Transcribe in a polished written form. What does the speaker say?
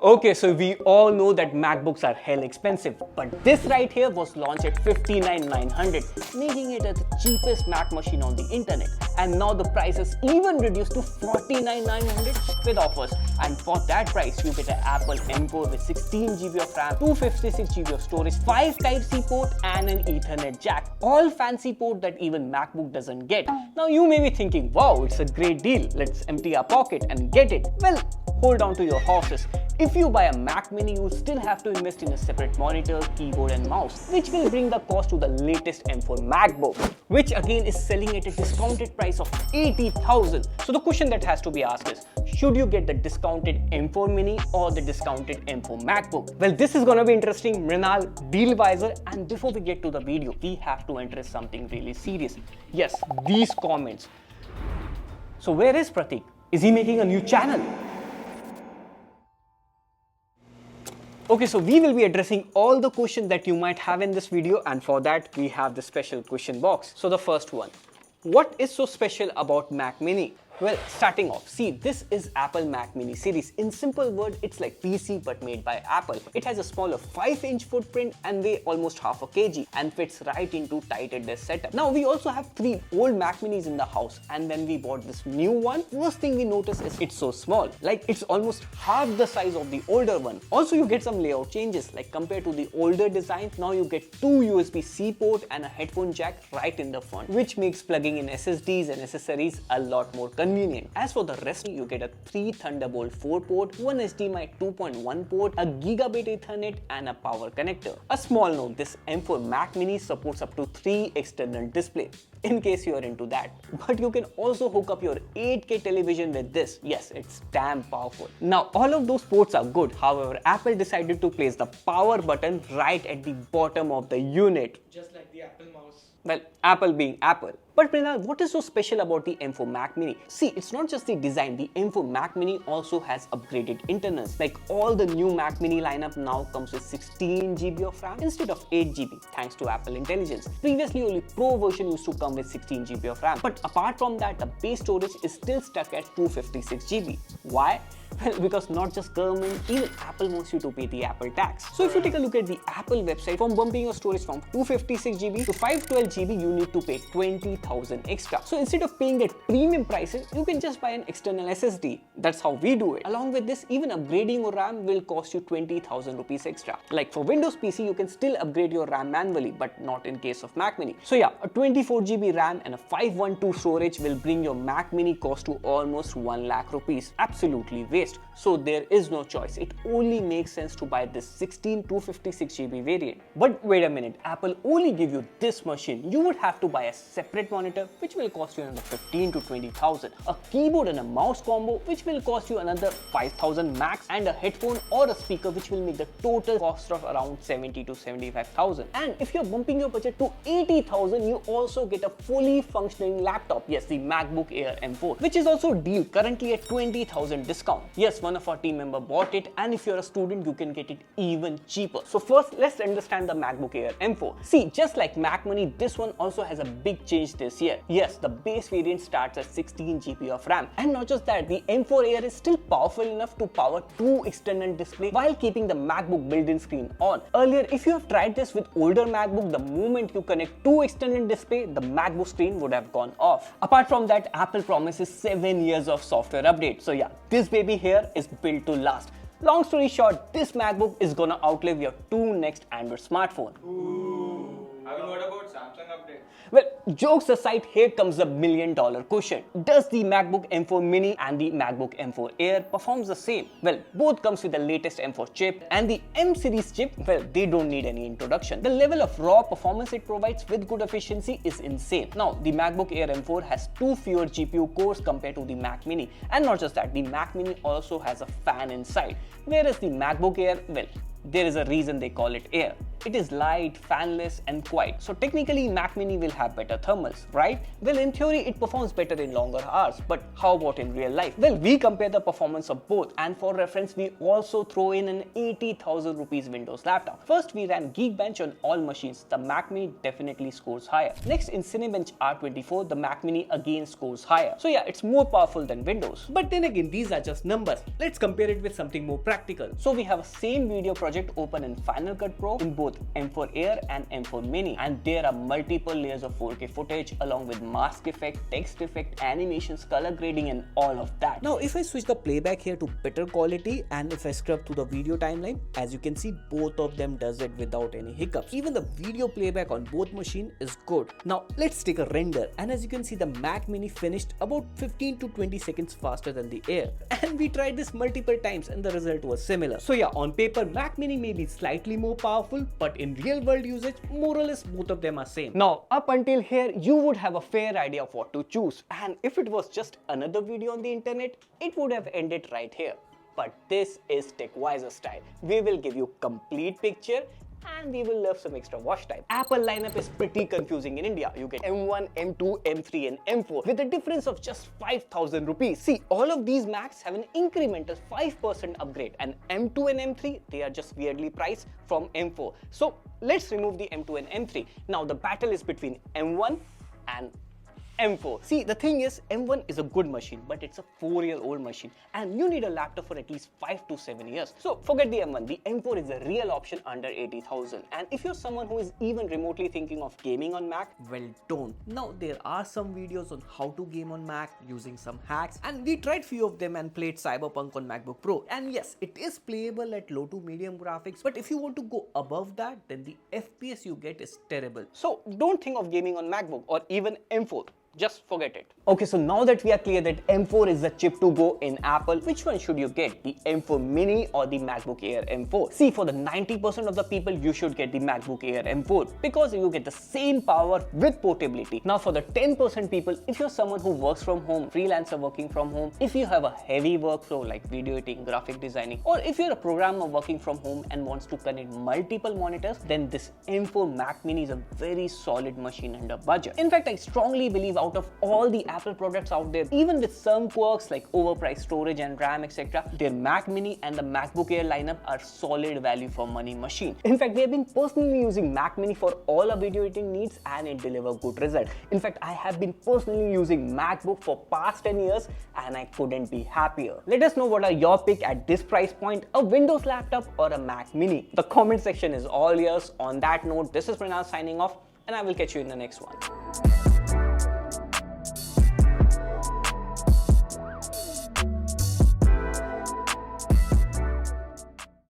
Okay, so we all know that MacBooks are hell expensive, but this right here was launched at $59,900, making it the cheapest Mac machine on the internet. And now the price is even reduced to $49,900 with offers. And for that price, you get an Apple M4 with 16GB of RAM, 256GB of storage, 5 Type-C port, and an Ethernet jack. All fancy port that even MacBook doesn't get. Now you may be thinking, wow, it's a great deal. Let's empty our pocket and get it. Well, hold on to your horses. If you buy a Mac Mini, you still have to invest in a separate monitor, keyboard and mouse, which will bring the cost to the latest M4 MacBook, which again is selling at a discounted price of $80,000. So the question that has to be asked is, should you get the discounted M4 Mini or the discounted M4 MacBook? Well, this is gonna be interesting, Mrinal, TechWiser, and before we get to the video, we have to address something really serious. Yes, these comments. So where is Pratik? Is he making a new channel? Okay, so we will be addressing all the questions that you might have in this video, and for that we have the special question box. So the first one, what is so special about Mac Mini? Well, starting off, see, this is Apple Mac Mini series. In simple word, it's like PC but made by Apple. It has a smaller 5-inch footprint and weigh almost half a kg and fits right into tighter desk setup. Now, we also have 3 old Mac Minis in the house, and when we bought this new one, first thing we noticed is it's so small. Like, it's almost half the size of the older one. Also, you get some layout changes, like compared to the older design, now you get 2 USB-C port and a headphone jack right in the front, which makes plugging in SSDs and accessories a lot more convenient. As for the rest, you get a 3 Thunderbolt 4 port, 1 HDMI 2.1 port, a Gigabit Ethernet and a power connector. A small note, this M4 Mac Mini supports up to 3 external displays, in case you are into that. But you can also hook up your 8K television with this. Yes, it's damn powerful. Now, all of those ports are good. However, Apple decided to place the power button right at the bottom of the unit. Just like the Apple mouse. Well, Apple being Apple. But Mrinal, what is so special about the M4 Mac Mini? See, it's not just the design. The M4 Mac Mini also has upgraded internals. Like all the new Mac Mini lineup now comes with 16GB of RAM instead of 8GB, thanks to Apple Intelligence. Previously, only Pro version used to come with 16GB of RAM. But apart from that, the base storage is still stuck at 256GB. Why? Well, because not just government, even Apple wants you to pay the Apple tax. So if you take a look at the Apple website, from bumping your storage from 256GB to 512GB, you need to pay 20,000 extra. So instead of paying that premium prices, you can just buy an external SSD. That's how we do it. Along with this, even upgrading your RAM will cost you 20,000 rupees extra. Like for Windows PC, you can still upgrade your RAM manually, but not in case of Mac Mini. So yeah, a 24GB RAM and a 512 storage will bring your Mac Mini cost to almost 1 lakh rupees. Absolutely waste. So there is no choice. It only makes sense to buy this 16 256GB variant. But wait a minute, Apple only give you this machine. You would have to buy a separate monitor, which will cost you another 15 to 20,000. A keyboard and a mouse combo, which will cost you another 5,000 max, and a headphone or a speaker, which will make the total cost of around 70 to 75,000. And if you're bumping your budget to 80,000, you also get a fully functioning laptop. Yes, the MacBook Air M4, which is also a deal, currently at 20,000 discount. Yes, one of our team member bought it, and if you're a student, you can get it even cheaper. So first, let's understand the MacBook Air M4. See, just like Mac Mini, this one also has a big change this year. Yes, the base variant starts at 16GB of RAM. And not just that, the M4 Air is still powerful enough to power 2 external displays while keeping the MacBook built-in screen on. Earlier, if you have tried this with older MacBook, the moment you connect 2 external display, the MacBook screen would have gone off. Apart from that, Apple promises 7 years of software update. So yeah, this baby here is built to last. Long story short, this MacBook is gonna outlive your 2 next Android smartphone. Ooh. Have you heard about Samsung update? Well, jokes aside, here comes the million-dollar question. Does the MacBook M4 Mini and the MacBook M4 Air performs the same? Well, both comes with the latest M4 chip, and the M series chip, well, they don't need any introduction. The level of raw performance it provides with good efficiency is insane. Now, the MacBook Air M4 has 2 fewer GPU cores compared to the Mac Mini. And not just that, the Mac Mini also has a fan inside. Whereas the MacBook Air, well, there is a reason they call it Air. It is light, fanless and quiet. So technically Mac Mini will have better thermals, right? Well, in theory it performs better in longer hours, but how about in real life? Well, we compare the performance of both, and for reference we also throw in an 80,000 rupees Windows laptop. First we ran Geekbench on all machines. The Mac Mini definitely scores higher. Next, in Cinebench R24, the Mac Mini again scores higher. So yeah, it's more powerful than Windows. But then again, these are just numbers. Let's compare it with something more practical. So we have a same video project open in Final Cut Pro in both M4 Air and M4 Mini, and there are multiple layers of 4K footage along with mask effect, text effect, animations, color grading and all of that. Now if I switch the playback here to better quality and if I scrub through the video timeline, as you can see both of them does it without any hiccups. Even the video playback on both machines is good. Now let's take a render, and as you can see the Mac Mini finished about 15 to 20 seconds faster than the Air, and we tried this multiple times and the result was similar. So yeah, on paper Mac Mini may be slightly more powerful, but in real world usage more or less both of them are same. Now up until here you would have a fair idea of what to choose, and if it was just another video on the internet it would have ended right here. But this is TechWiser style. We will give you complete picture and we will leave some extra watch time. Apple lineup is pretty confusing in India. You get M1, M2, M3 and M4 with a difference of just 5,000 rupees. See, all of these Macs have an incremental 5% upgrade, and M2 and M3, they are just weirdly priced from M4. So let's remove the M2 and M3. Now the battle is between M1 and M4. See, the thing is, M1 is a good machine, but it's a 4-year-old machine and you need a laptop for at least 5 to 7 years. So forget the M1, the M4 is a real option under 80,000. And if you're someone who is even remotely thinking of gaming on Mac, well, don't. Now there are some videos on how to game on Mac using some hacks, and we tried few of them and played Cyberpunk on MacBook Pro. And yes, it is playable at low to medium graphics, but if you want to go above that, then the FPS you get is terrible. So don't think of gaming on MacBook or even M4. Just forget it. Okay, so now that we are clear that M4 is the chip to go in Apple, which one should you get? The M4 Mini or the MacBook Air M4? See, for the 90% of the people, you should get the MacBook Air M4 because you get the same power with portability. Now for the 10% people, if you're someone who works from home, freelancer working from home, if you have a heavy workflow like video editing, graphic designing, or if you're a programmer working from home and wants to connect multiple monitors, then this M4 Mac Mini is a very solid machine under budget. In fact, I strongly believe out of all the Apple products out there, even with some quirks like overpriced storage and RAM, etc., their Mac Mini and the MacBook Air lineup are solid value for money machine. In fact, we have been personally using Mac Mini for all our video editing needs and it delivers good results. In fact, I have been personally using MacBook for past 10 years and I couldn't be happier. Let us know what are your pick at this price point, a Windows laptop or a Mac Mini. The comment section is all yours. On that note, this is Pranav signing off and I will catch you in the next one.